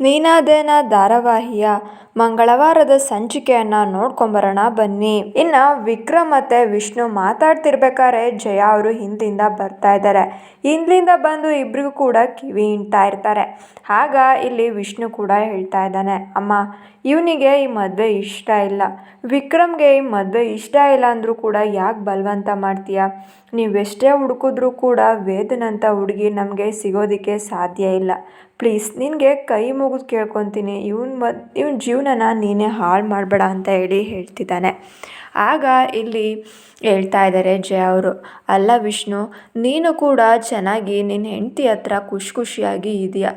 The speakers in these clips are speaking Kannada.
ನೀನಾದೇನ ಧಾರಾವಾಹಿಯ ಮಂಗಳವಾರದ ಸಂಚಿಕೆಯನ್ನು ನೋಡ್ಕೊಂಬರೋಣ ಬನ್ನಿ. ಇನ್ನು ವಿಕ್ರಮ್ ಮತ್ತು ವಿಷ್ಣು ಮಾತಾಡ್ತಿರ್ಬೇಕಾದ್ರೆ ಜಯ ಅವರು ಹಿಂದಿಂದ ಬರ್ತಾ ಇದ್ದಾರೆ. ಹಿಂದಿಂದ ಬಂದು ಇಬ್ಬರಿಗೂ ಕೂಡ ಕಿವಿ ಹಿಂಡ್ತಾ ಇರ್ತಾರೆ. ಆಗ ಇಲ್ಲಿ ವಿಷ್ಣು ಕೂಡ ಹೇಳ್ತಾ ಇದ್ದಾನೆ, ಅಮ್ಮ ಇವನಿಗೆ ಈ ಮದುವೆ ಇಷ್ಟ ಇಲ್ಲ, ವಿಕ್ರಮ್ಗೆ ಈ ಮದುವೆ ಇಷ್ಟ ಇಲ್ಲ ಅಂದರೂ ಕೂಡ ಯಾಕೆ ಬಲವಂತ ಮಾಡ್ತೀಯ? ನೀವೆಷ್ಟೇ ಹುಡುಕಿದ್ರೂ ಕೂಡ ವೇದನಂಥ ಹುಡುಗಿ ನಮಗೆ ಸಿಗೋದಕ್ಕೆ ಸಾಧ್ಯ ಇಲ್ಲ. ಪ್ಲೀಸ್ ನಿನಗೆ ಕೈ ಮುಗಿದು ಕೇಳ್ಕೊತೀನಿ, ಇವನ ಜೀವನನ ನೀನೇ ಹಾಳು ಮಾಡಬೇಡ ಅಂತ ಹೇಳ್ತಿದ್ದಾನೆ. ಆಗ ಇಲ್ಲಿ ಹೇಳ್ತಾ ಇದ್ದಾರೆ ಜಯ ಅವರು, ಅಲ್ಲ ವಿಷ್ಣು, ನೀನು ಕೂಡ ಚೆನ್ನಾಗಿ ನಿನ್ನ ಹೆಂಡತಿ ಹತ್ರ ಖುಷಿಯಾಗಿ ಇದೆಯಾ,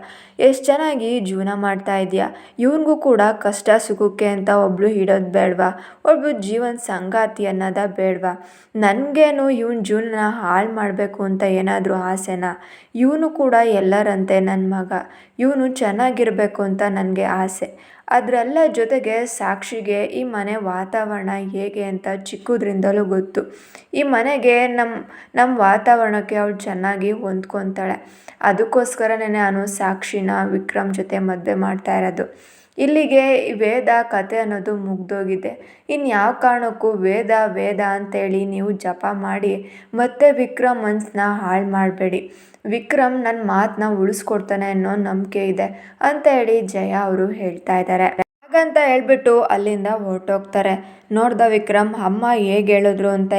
ಎಷ್ಟು ಚೆನ್ನಾಗಿ ಜೀವನ ಮಾಡ್ತಾ ಇದೆಯಾ, ಇವನಿಗೂ ಕೂಡ ಕಷ್ಟ ಸುಖಕ್ಕೆ ಅಂತ ಒಬ್ಳು ಇಡೋದು ಬೇಡವಾ, ಒಬ್ಬಳು ಜೀವನ ಸಂಗಾತಿ ಅನ್ನೋದ ಬೇಡವಾ? ನನಗೇನು ಇವನ ಜೀವನ ಹಾಳು ಮಾಡಬೇಕು ಅಂತ ಏನಾದರೂ ಆಸೆನಾ? ಇವನು ಕೂಡ ಎಲ್ಲರಂತೆ ನನ್ನ ಮಗ, ಇವನು ಚೆನ್ನಾಗಿರಬೇಕು ಅಂತ ನನಗೆ ಆಸೆ. ಅದರೆಲ್ಲ ಜೊತೆಗೆ ಸಾಕ್ಷಿಗೆ ಈ ಮನೆ ವಾತಾವರಣ ಹೇಗೆ ಅಂತ ಚಿಕ್ಕದ್ರಿಂದಲೂ ಗೊತ್ತು. ಈ ಮನೆಗೆ ನಮ್ಮ ವಾತಾವರಣಕ್ಕೆ ಅವಳು ಚೆನ್ನಾಗಿ ಹೊಂದ್ಕೊತಾಳೆ. ಅದಕ್ಕೋಸ್ಕರನೇ ನಾನು ಸಾಕ್ಷಿನ ವಿಕ್ರಮ್ ಜೊತೆ ಮದುವೆ ಮಾಡ್ತಾ ಇರೋದು. ಇಲ್ಲಿಗೆ ವೇದ ಕತೆ ಅನ್ನೋದು ಮುಗ್ದೋಗಿದೆ. ಇನ್ಯಾವ ಕಾರಣಕ್ಕೂ ವೇದ ವೇದ ಅಂತೇಳಿ ನೀವು ಜಪ ಮಾಡಿ ಮತ್ತೆ ವಿಕ್ರಮ್ ಮನಸ್ಸನ್ನ ಹಾಳು ಮಾಡಬೇಡಿ. ವಿಕ್ರಮ್ ನನ್ನ ಮಾತನ್ನ ಉಳಿಸ್ಕೊಡ್ತಾನೆ ಅನ್ನೋ ನಂಬಿಕೆ ಇದೆ ಅಂತ ಜಯ ಅವರು ಹೇಳ್ತಾ ಇದ್ದಾರೆ. ಹಾಗಂತ ಹೇಳ್ಬಿಟ್ಟು ಅಲ್ಲಿಂದ ಹೊರಟೋಗ್ತಾರೆ. ನೋಡ್ದ ವಿಕ್ರಮ್, ಅಮ್ಮ ಹೇಗೆ ಹೇಳಿದ್ರು ಅಂತ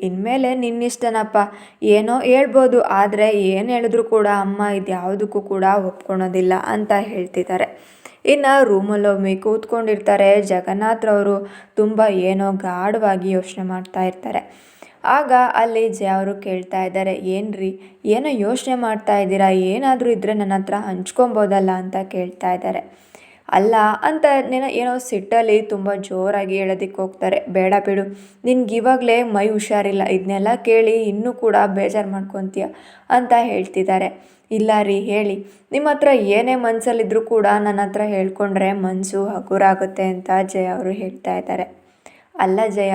ಇನ್ಮೇಲೆ ನಿನ್ನಿಷ್ಟನಪ್ಪ, ಏನೋ ಹೇಳ್ಬೋದು, ಆದರೆ ಏನು ಹೇಳಿದ್ರು ಕೂಡ ಅಮ್ಮ ಇದು ಯಾವುದಕ್ಕೂ ಕೂಡ ಒಪ್ಕೊಳೋದಿಲ್ಲ ಅಂತ ಹೇಳ್ತಿದ್ದಾರೆ. ಇನ್ನು ರೂಮಲ್ಲೊಮ್ಮೆ ಕೂತ್ಕೊಂಡಿರ್ತಾರೆ. ಜಗನ್ನಾಥ್ರವರು ತುಂಬ ಏನೋ ಗಾಢವಾಗಿ ಯೋಚನೆ ಮಾಡ್ತಾ ಇರ್ತಾರೆ. ಆಗ ಅಲ್ಲಿ ಜಯ ಅವರು ಕೇಳ್ತಾ ಇದ್ದಾರೆ, ಏನ್ರಿ ಏನೋ ಯೋಚನೆ ಮಾಡ್ತಾ ಇದ್ದೀರಾ, ಏನಾದರೂ ಇದ್ದರೆ ನನ್ನ ಹತ್ರ ಹಂಚ್ಕೊಬೋದಲ್ಲ ಅಂತ ಕೇಳ್ತಾ ಇದ್ದಾರೆ. ಅಲ್ಲ ಅಂತ ಏನೋ ಸಿಟ್ಟಲ್ಲಿ ತುಂಬ ಜೋರಾಗಿ ಹೇಳೋದಕ್ಕೆ ಹೋಗ್ತಾರೆ. ಬೇಡ ಬಿಡು, ನಿನ್ಗೆ ಇವಾಗಲೇ ಮೈ ಹುಷಾರಿಲ್ಲ, ಇದನ್ನೆಲ್ಲ ಕೇಳಿ ಇನ್ನೂ ಕೂಡ ಬೇಜಾರು ಮಾಡ್ಕೊತೀಯ ಅಂತ ಹೇಳ್ತಿದ್ದಾರೆ. ಇಲ್ಲ ರೀ, ಹೇಳಿ, ನಿಮ್ಮ ಹತ್ರ ಏನೇ ಮನಸ್ಸಲ್ಲಿದ್ದರೂ ಕೂಡ ನನ್ನ ಹತ್ರ ಹೇಳ್ಕೊಂಡ್ರೆ ಮನಸ್ಸು ಹಗುರಾಗುತ್ತೆ ಅಂತ ಜಯ ಅವರು ಹೇಳ್ತಾ ಇದ್ದಾರೆ. ಅಲ್ಲ ಜಯ,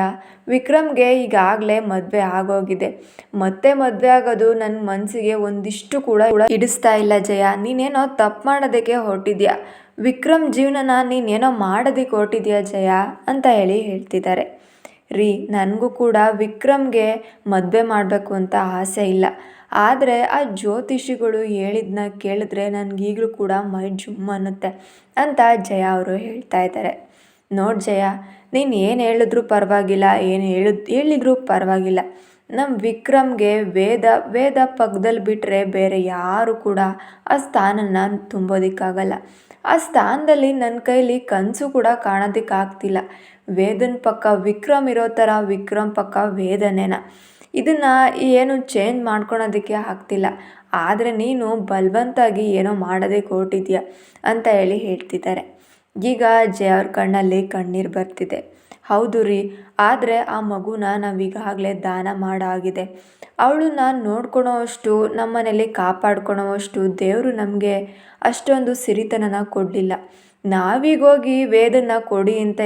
ವಿಕ್ರಮ್ಗೆ ಈಗಾಗಲೇ ಮದುವೆ ಆಗೋಗಿದೆ, ಮತ್ತೆ ಮದುವೆ ಆಗೋದು ನನ್ನ ಮನಸ್ಸಿಗೆ ಒಂದಿಷ್ಟು ಕೂಡ ಹಿಡಿಸ್ತಾ ಇಲ್ಲ ಜಯ. ನೀನೇನೋ ತಪ್ಪು ಮಾಡೋದಕ್ಕೆ ಹೊರಟಿದ್ಯಾ, ವಿಕ್ರಮ್ ಜೀವನನ ನೀನೇನೋ ಮಾಡೋದಕ್ಕೆ ಹೊರಟಿದ್ಯಾ ಜಯ ಅಂತ ಹೇಳ್ತಿದ್ದಾರೆ. ರೀ, ನನಗೂ ಕೂಡ ವಿಕ್ರಮ್ಗೆ ಮದುವೆ ಮಾಡಬೇಕು ಅಂತ ಆಸೆ ಇಲ್ಲ, ಆದರೆ ಆ ಜ್ಯೋತಿಷಿಗಳು ಹೇಳಿದ್ನ ಕೇಳಿದ್ರೆ ನನಗೀಗಲೂ ಕೂಡ ಮೈ ಜುಮ್ ಅನ್ನುತ್ತೆ ಅಂತ ಜಯ ಅವರು ಹೇಳ್ತಾ ಇದ್ದಾರೆ. ನೋಡಿ ಜಯ, ನೀನು ಏನು ಹೇಳಿದ್ರೂ ಪರವಾಗಿಲ್ಲ, ಏನು ಹೇಳಿದ್ರೂ ಪರವಾಗಿಲ್ಲ, ನಮ್ಮ ವಿಕ್ರಮ್ಗೆ ವೇದ ಪಕ್ಕದಲ್ಲಿ ಬಿಟ್ಟರೆ ಬೇರೆ ಯಾರು ಕೂಡ ಆ ಸ್ಥಾನನ ತುಂಬೋದಕ್ಕಾಗಲ್ಲ. ಆ ಸ್ಥಾನದಲ್ಲಿ ನನ್ನ ಕೈಲಿ ಕನಸು ಕೂಡ ಕಾಣೋದಕ್ಕಾಗ್ತಿಲ್ಲ. ವೇದನ ಪಕ್ಕ ವಿಕ್ರಮ್ ಇರೋ ಥರ ವಿಕ್ರಮ್ ಪಕ್ಕ ವೇದನೇನ, ಇದನ್ನು ಏನು ಚೇಂಜ್ ಮಾಡ್ಕೊಳೋದಕ್ಕೆ ಆಗ್ತಿಲ್ಲ. ಆದರೆ ನೀನು ಬಲವಂತಾಗಿ ಏನೋ ಮಾಡೋದಕ್ಕೆ ಹೊರಟಿದ್ಯಾ ಅಂತ ಹೇಳ್ತಿದ್ದಾರೆ. ಈಗ ಜಯ ಅವ್ರ ಕಣ್ಣಲ್ಲಿ ಕಣ್ಣೀರು ಬರ್ತಿದೆ. ಹೌದು ರೀ, ಆದರೆ ಆ ಮಗುನ ನಾವೀಗಾಗಲೇ ದಾನ ಮಾಡಾಗಿದೆ. ಅವಳನ್ನ ನೋಡ್ಕೊಳೋ ಅಷ್ಟು, ನಮ್ಮನೇಲಿ ಕಾಪಾಡ್ಕೊಳೋವಷ್ಟು ದೇವರು ನಮಗೆ ಅಷ್ಟೊಂದು ಸಿರಿತನನ ಕೊಡಲಿಲ್ಲ. ನಾವೀಗೋಗಿ ವೇದನ ಕೊಡಿ ಅಂತ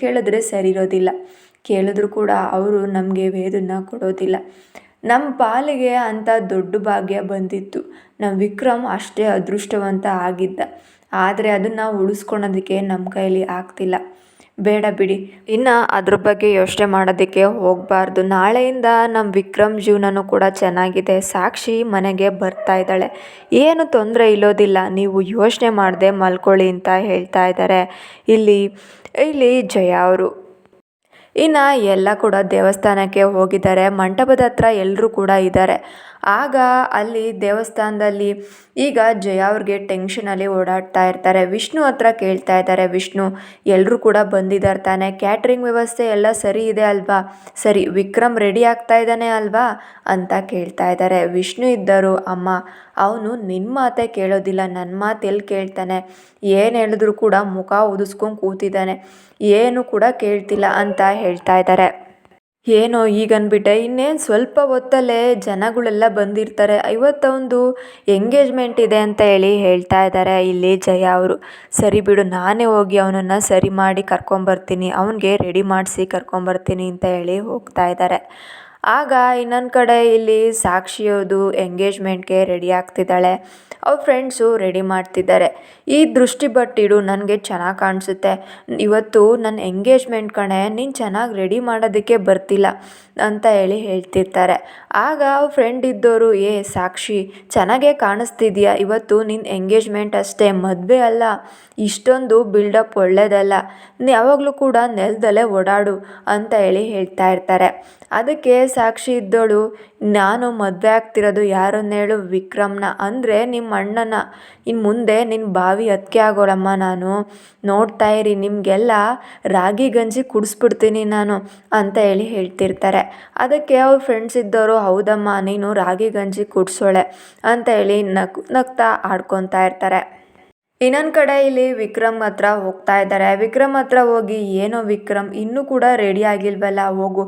ಕೇಳಿದ್ರೆ ಸರಿ ಇರೋದಿಲ್ಲ. ಕೇಳಿದ್ರು ಕೂಡ ಅವರು ನಮಗೆ ವೇದನ ಕೊಡೋದಿಲ್ಲ. ನಮ್ಮ ಪಾಲಿಗೆ ಅಂಥ ದೊಡ್ಡ ಭಾಗ್ಯ ಬಂದಿತ್ತು. ನಮ್ಮ ವಿಕ್ರಮ್ ಅಷ್ಟೇ ಅದೃಷ್ಟವಂತ ಆಗಿದ್ದ, ಆದರೆ ಅದನ್ನು ಉಳಿಸ್ಕೊಳೋದಕ್ಕೆ ನಮ್ಮ ಕೈಲಿ ಆಗ್ತಿಲ್ಲ. ಬೇಡ ಬಿಡಿ, ಇನ್ನು ಅದ್ರ ಬಗ್ಗೆ ಯೋಚನೆ ಮಾಡೋದಕ್ಕೆ ಹೋಗಬಾರ್ದು. ನಾಳೆಯಿಂದ ನಮ್ಮ ವಿಕ್ರಮ್ ಜೀವನನೂ ಕೂಡ ಚೆನ್ನಾಗಿದೆ. ಸಾಕ್ಷಿ ಮನೆಗೆ ಬರ್ತಾ ಇದ್ದಾಳೆ, ಏನು ತೊಂದರೆ ಇಲ್ಲೋದಿಲ್ಲ, ನೀವು ಯೋಚನೆ ಮಾಡದೆ ಮಲ್ಕೊಳ್ಳಿ ಅಂತ ಹೇಳ್ತಾ ಇದ್ದಾರೆ ಇಲ್ಲಿ ಜಯ ಅವರು. ಇನ್ನು ಎಲ್ಲ ಕೂಡ ದೇವಸ್ಥಾನಕ್ಕೆ ಹೋಗಿದ್ದಾರೆ. ಮಂಟಪದ ಹತ್ರ ಎಲ್ಲರೂ ಕೂಡ ಇದ್ದಾರೆ. ಆಗ ಅಲ್ಲಿ ದೇವಸ್ಥಾನದಲ್ಲಿ ಈಗ ಜಯ ಅವ್ರಿಗೆ ಟೆನ್ಷನಲ್ಲಿ ಓಡಾಡ್ತಾ ಇರ್ತಾರೆ. ವಿಷ್ಣು ಹತ್ರ ಕೇಳ್ತಾ ಇದ್ದಾರೆ, ವಿಷ್ಣು ಎಲ್ಲರೂ ಕೂಡ ಬಂದಿದ್ದಾರೆ ತಾನೆ, ಕ್ಯಾಟ್ರಿಂಗ್ ವ್ಯವಸ್ಥೆ ಎಲ್ಲ ಸರಿ ಇದೆ ಅಲ್ವಾ, ಸರಿ ವಿಕ್ರಮ್ ರೆಡಿ ಆಗ್ತಾ ಇದ್ದಾನೆ ಅಲ್ವಾ ಅಂತ ಕೇಳ್ತಾ ಇದ್ದಾರೆ. ವಿಷ್ಣು ಇದ್ದರು, ಅಮ್ಮ ಅವನು ನಿನ್ನ ಮಾತೇ ಕೇಳೋದಿಲ್ಲ, ನನ್ನ ಮಾತು ಎಲ್ಲಿ ಕೇಳ್ತಾನೆ, ಏನು ಹೇಳಿದ್ರು ಕೂಡ ಮುಖ ಉದಿಸ್ಕೊಂಡು ಕೂತಿದ್ದಾನೆ, ಏನು ಕೂಡ ಕೇಳ್ತಿಲ್ಲ ಅಂತ ಹೇಳ್ತಾ ಇದ್ದಾರೆ. ಏನೋ ಈಗನ್ಬಿಟ್ಟೆ, ಇನ್ನೇನು ಸ್ವಲ್ಪ ಹೊತ್ತಲ್ಲೇ ಜನಗಳೆಲ್ಲ ಬಂದಿರ್ತಾರೆ, ಇವತ್ತೊಂದು ಎಂಗೇಜ್ಮೆಂಟ್ ಇದೆ ಅಂತ ಹೇಳ್ತಾ ಇದ್ದಾರೆ ಇಲ್ಲಿ ಜಯ ಅವರು. ಸರಿ ಬಿಡು, ನಾನೇ ಹೋಗಿ ಅವನನ್ನು ಸರಿ ಮಾಡಿ ಕರ್ಕೊಂಬರ್ತೀನಿ, ಅವನಿಗೆ ರೆಡಿ ಮಾಡಿಸಿ ಕರ್ಕೊಂಬರ್ತೀನಿ ಅಂತ ಹೋಗ್ತಾ ಇದ್ದಾರೆ. ಆಗ ಇನ್ನೊಂದು ಕಡೆ ಇಲ್ಲಿ ಸಾಕ್ಷಿಯೋದು ಎಂಗೇಜ್ಮೆಂಟ್ಗೆ ರೆಡಿ ಆಗ್ತಿದ್ದಾಳೆ. ಅವ್ರ ಫ್ರೆಂಡ್ಸು ರೆಡಿ ಮಾಡ್ತಿದ್ದಾರೆ. ಈ ದೃಷ್ಟಿ ಬಟ್ಟಿಡು ನನಗೆ ಚೆನ್ನಾಗಿ ಕಾಣಿಸುತ್ತೆ, ಇವತ್ತು ನನ್ನ ಎಂಗೇಜ್ಮೆಂಟ್ ಕಣೆ, ನೀನು ಚೆನ್ನಾಗಿ ರೆಡಿ ಮಾಡೋದಕ್ಕೆ ಬರ್ತಿಲ್ಲ ಅಂತ ಹೇಳಿ ಹೇಳ್ತಿರ್ತಾರೆ. ಆಗ ಅವ್ರ ಫ್ರೆಂಡ್ ಇದ್ದವರು, ಸಾಕ್ಷಿ ಚೆನ್ನಾಗೇ ಕಾಣಿಸ್ತಿದ್ಯಾ, ಇವತ್ತು ನಿನ್ನ ಎಂಗೇಜ್ಮೆಂಟ್ ಅಷ್ಟೇ, ಮದುವೆ ಅಲ್ಲ, ಇಷ್ಟೊಂದು ಬಿಲ್ಡಪ್ ಒಳ್ಳೇದಲ್ಲ, ಯಾವಾಗಲೂ ಕೂಡ ನೆಲದಲ್ಲೇ ಓಡಾಡು ಅಂತ ಹೇಳಿ ಹೇಳ್ತಾ ಇರ್ತಾರೆ. ಅದಕ್ಕೆ ಸಾಕ್ಷಿ ಇದ್ದೋಳು, ನಾನು ಮದುವೆ ಆಗ್ತಿರೋದು ಯಾರನ್ನೇಳು, ವಿಕ್ರಮ್ನ, ಅಂದರೆ ನಿಮ್ಮ ಅಣ್ಣನ. ಇನ್ನು ಮುಂದೆ ನಿನ್ನ ಬಾವಿ ಅದಕ್ಕೆ ಆಗೋಳಮ್ಮ ನಾನು, ನೋಡ್ತಾ ಇರಿ, ನಿಮಗೆಲ್ಲ ರಾಗಿ ಗಂಜಿ ಕುಡಿಸ್ಬಿಡ್ತೀನಿ ನಾನು ಅಂತ ಹೇಳಿ ಹೇಳ್ತಿರ್ತಾರೆ. ಅದಕ್ಕೆ ಅವ್ರ ಫ್ರೆಂಡ್ಸ್ ಇದ್ದವರು, ಹೌದಮ್ಮ ನೀನು ರಾಗಿ ಗಂಜಿ ಕುಡಿಸೋಳೆ ಅಂತ ಹೇಳಿ ನಗ್ತಾ ಆಡ್ಕೊತಾ ಇರ್ತಾರೆ. ಇನ್ನೊಂದು ಕಡೆ ಇಲ್ಲಿ ವಿಕ್ರಮ್ ಹತ್ರ ಹೋಗ್ತಾ ಇದ್ದಾರೆ. ವಿಕ್ರಮ್ ಹತ್ರ ಹೋಗಿ, ಏನೋ ವಿಕ್ರಮ್ ಇನ್ನೂ ಕೂಡ ರೆಡಿ ಆಗಿಲ್ವಲ್ಲ, ಹೋಗು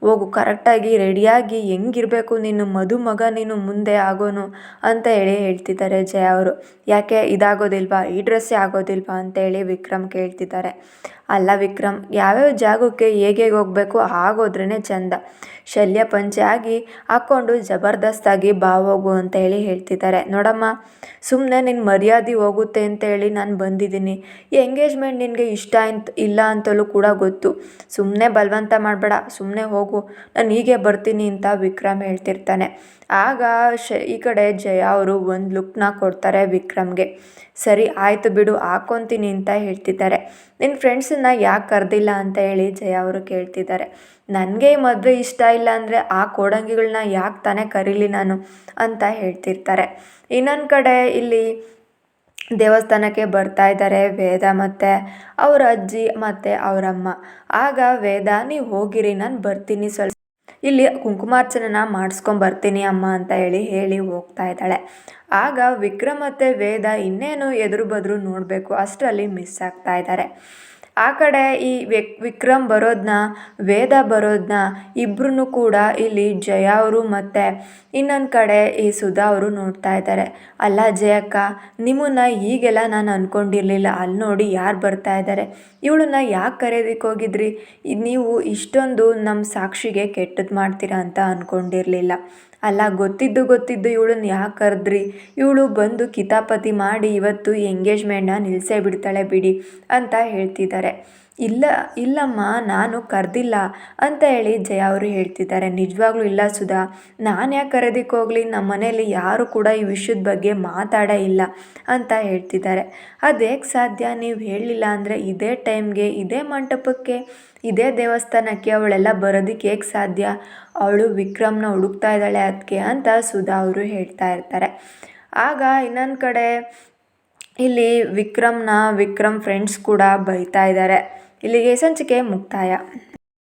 ಹೋಗು ಕರೆಕ್ಟಾಗಿ ರೆಡಿಯಾಗಿ ಹೆಂಗಿರಬೇಕು ನೀನು, ಮದುಮಗ ನೀನು ಮುಂದೆ ಆಗೋನು ಅಂತ ಹೇಳಿ ಹೇಳ್ತಿದ್ದಾರೆ ಜಯ ಅವರು. ಯಾಕೆ ಇದಾಗೋದಿಲ್ವಾ, ಈ ಡ್ರೆಸ್ಸೇ ಆಗೋದಿಲ್ವಾ ಅಂತೇಳಿ ವಿಕ್ರಮ್ ಕೇಳ್ತಿದ್ದಾರೆ. ಅಲ್ಲ ವಿಕ್ರಮ್, ಯಾವ್ಯಾವ ಜಾಗಕ್ಕೆ ಹೇಗೆ ಹೋಗಬೇಕು ಆಗೋದ್ರೇ ಚೆಂದ, ಶಲ್ಯ ಪಂಚೆ ಆಗಿ ಹಾಕ್ಕೊಂಡು ಜಬರ್ದಸ್ತಾಗಿ ಬಾ ಹೋಗು ಅಂತ ಹೇಳಿ ಹೇಳ್ತಿದ್ದಾರೆ. ನೋಡಮ್ಮ, ಸುಮ್ಮನೆ ನಿನ್ನ ಮರ್ಯಾದೆ ಹೋಗುತ್ತೆ ಅಂತೇಳಿ ನಾನು ಬಂದಿದ್ದೀನಿ. ಈ ಎಂಗೇಜ್ಮೆಂಟ್ ನಿನಗೆ ಇಷ್ಟ ಇಲ್ಲ ಅಂತಲೂ ಕೂಡ ಗೊತ್ತು, ಸುಮ್ಮನೆ ಬಲವಂತ ಮಾಡಬೇಡ, ಸುಮ್ಮನೆ ಹೋಗು, ನಾನು ಹೀಗೆ ಬರ್ತೀನಿ ಅಂತ ವಿಕ್ರಮ್ ಹೇಳ್ತಿರ್ತಾನೆ. ಆಗ ಈ ಕಡೆ ಜಯ ಅವರು ಒಂದು ಲುಕ್ನ ಕೊಡ್ತಾರೆ ವಿಕ್ರಮ್ಗೆ. ಸರಿ ಆಯಿತು ಬಿಡು, ಹಾಕ್ಕೊತೀನಿ ಅಂತ ಹೇಳ್ತಿದ್ದಾರೆ. ನಿನ್ನ ಫ್ರೆಂಡ್ಸನ್ನ ಯಾಕೆ ಕರೆದಿಲ್ಲ ಅಂತ ಹೇಳಿ ಜಯ ಅವರು ಕೇಳ್ತಿದ್ದಾರೆ. ನನಗೆ ಈ ಮದುವೆ ಇಷ್ಟ ಇಲ್ಲ ಅಂದರೆ ಆ ಕೋಡಂಗಿಗಳನ್ನ ಯಾಕೆ ತಾನೇ ಕರೀಲಿ ನಾನು ಅಂತ ಹೇಳ್ತಿರ್ತಾರೆ. ಇನ್ನೊಂದು ಕಡೆ ಇಲ್ಲಿ ದೇವಸ್ಥಾನಕ್ಕೆ ಬರ್ತಾ ಇದ್ದಾರೆ ವೇದ ಮತ್ತು ಅವರ ಅಜ್ಜಿ ಮತ್ತು ಅವರಮ್ಮ. ಆಗ ವೇದ, ನೀವು ಹೋಗಿರಿ, ನಾನು ಬರ್ತೀನಿ, ಸ್ವಲ್ಪ ಇಲ್ಲಿ ಕುಂಕುಮಾರ್ಚನೆನ ಮಾಡಿಸ್ಕೊಂಬರ್ತೀನಿ ಅಮ್ಮ ಅಂತ ಹೇಳಿ ಹೋಗ್ತಾ ಇದ್ದಾಳೆ. ಆಗ ವಿಕ್ರಮ್ ಮತ್ತು ವೇದ ಇನ್ನೇನು ಎದುರು ಬದ್ರು ನೋಡಬೇಕು ಅಷ್ಟರಲ್ಲಿ ಮಿಸ್ ಆಗ್ತಾ ಇದ್ದಾರೆ. ಆ ಕಡೆ ಈ ವಿಕ್ರಮ್ ಬರೋದನ್ನ, ವೇದ ಬರೋದನ್ನ ಇಬ್ಬರೂ ಕೂಡ ಇಲ್ಲಿ ಜಯ ಅವರು ಮತ್ತು ಇನ್ನೊಂದು ಕಡೆ ಈ ಸುಧಾ ಅವರು ನೋಡ್ತಾ ಇದ್ದಾರೆ. ಅಲ್ಲ ಜಯಕ್ಕ, ನಿಮ್ಮನ್ನ ಹೀಗೆಲ್ಲ ನಾನು ಅಂದ್ಕೊಂಡಿರಲಿಲ್ಲ, ಅಲ್ಲಿ ನೋಡಿ ಯಾರು ಬರ್ತಾ ಇದ್ದಾರೆ, ಇವಳನ್ನ ಯಾಕೆ ಕರೆಯೋದಕ್ಕೆ ಹೋಗಿದ್ರಿ, ನೀವು ಇಷ್ಟೊಂದು ನಮ್ಮ ಸಾಕ್ಷಿಗೆ ಕೆಟ್ಟದ್ದು ಮಾಡ್ತೀರಾ ಅಂತ ಅಂದ್ಕೊಂಡಿರಲಿಲ್ಲ. ಅಲ್ಲ, ಗೊತ್ತಿದ್ದು ಇವಳನ್ನ ಯಾಕೆ ಕರೆದ್ರಿ, ಇವಳು ಬಂದು ಕಿತಾಪತಿ ಮಾಡಿ ಇವತ್ತು ಎಂಗೇಜ್ಮೆಂಟ್ನ ನಿಲ್ಲಿಸೇ ಬಿಡ್ತಾಳೆ ಬಿಡಿ ಅಂತ ಹೇಳ್ತಿದ್ದಾರೆ. ಇಲ್ಲಮ್ಮ, ನಾನು ಕರೆದಿಲ್ಲ ಅಂತ ಹೇಳಿ ಜಯ ಅವರು ಹೇಳ್ತಿದ್ದಾರೆ. ನಿಜವಾಗ್ಲೂ ಇಲ್ಲ ಸುಧಾ, ನಾನು ಯಾಕೆ ಕರೆಯೋದಕ್ಕೆ ಹೋಗಲಿ, ನಮ್ಮ ಮನೇಲಿ ಯಾರು ಕೂಡ ಈ ವಿಷಯದ ಬಗ್ಗೆ ಮಾತಾಡೇ ಇಲ್ಲ ಅಂತ ಹೇಳ್ತಿದ್ದಾರೆ. ಅದು ಹೇಗೆ ಸಾಧ್ಯ, ನೀವು ಹೇಳಲಿಲ್ಲ ಅಂದರೆ ಇದೇ ಟೈಮ್ಗೆ ಇದೇ ಮಂಟಪಕ್ಕೆ ಇದೇ ದೇವಸ್ಥಾನಕ್ಕೆ ಅವಳೆಲ್ಲ ಬರೋದಕ್ಕೆ ಹೇಗೆ ಸಾಧ್ಯ, ಅವಳು ವಿಕ್ರಮ್ನ ಹುಡುಕ್ತಾ ಇದ್ದಾಳೆ ಅದಕ್ಕೆ ಅಂತ ಸುಧಾ ಅವರು ಹೇಳ್ತಾ ಇರ್ತಾರೆ. ಆಗ ಇನ್ನೊಂದು ಕಡೆ ಇಲ್ಲಿ ವಿಕ್ರಮ್ ಫ್ರೆಂಡ್ಸ್ ಕೂಡ ಬೈತಾ ಇದ್ದಾರೆ. ಇಲ್ಲಿಗೆ ಸಂಚಿಕೆ ಮುಕ್ತಾಯ.